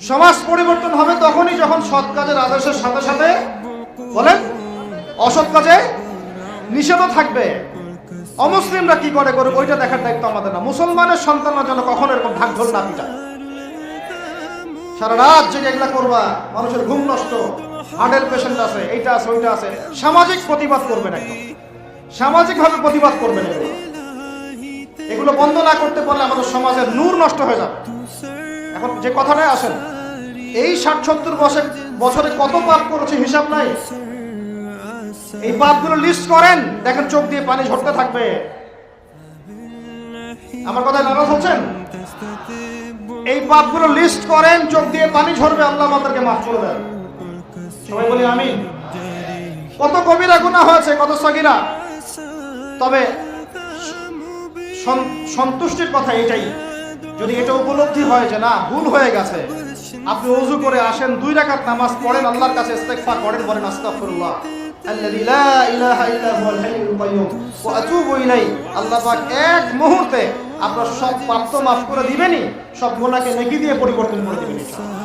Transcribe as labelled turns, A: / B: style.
A: সমাজ পরিবর্তন হবে তখনই যখন সৎ কাজের আদেশের সাথে সাথে বলেন অসৎ কাজে নিষেধও থাকবে। অমুসলিমরা কি করে করবে ওইটা দেখার দায়িত্ব আমাদের না। মুসলমানের সন্তানরা যেন কখনো এরকম ঢাকঢোল না পিটায়। সারা রাত জেগে এগুলা করবা, মানুষের ঘুম নষ্ট, হার্টের পেশেন্ট আছে, এইটা আছে ওইটা আছে। সামাজিক প্রতিবাদ করবেন, একদম সামাজিকভাবে প্রতিবাদ করবেন। এগুলো বন্ধ না করতে পারলে আমাদের সমাজের নূর নষ্ট হয়ে যাবে। এখন যে কথাটাই আসেন, এই 60-70 বছরে কত পাপ করেছে হিসাব নাই। এই পাপগুলো লিস্ট করেন, দেখেন চোখ দিয়ে পানি ঝরতে থাকবে। আমার কথায় নারাজ হচ্ছেন? এই পাপগুলো লিস্ট করেন, চোখ দিয়ে পানি ঝরবে, আল্লাহ আমাদেরকে মাফ করে দেন। সবাই বলি আমিন। কত কবিরা গুনাহ হয়েছে, কত সগীরা। তবে সন্তুষ্টির কথা এটাই, যদি এটা উপলব্ধি হয় যে না ভুল হয়ে গেছে, আপনি ওযু করে আসেন, 2 রাকাত নামাজ পড়েন, আল্লাহর কাছে ইস্তিগফার করেন, বলেন আস্তাগফিরুল্লাহ আল্লাযী লা ইলাহা ইল্লা হুয়াল হাইয়ুল কাইয়্যুম ওয়া আতুবু ইলাইহি। আল্লাহ পাক এক মুহূর্তে আপনার সব পাপ তো মাফ করে দিবেনই, সব গুনাহকে নেকি দিয়ে পরিবর্তন করে দিবেন ইনশাআল্লাহ।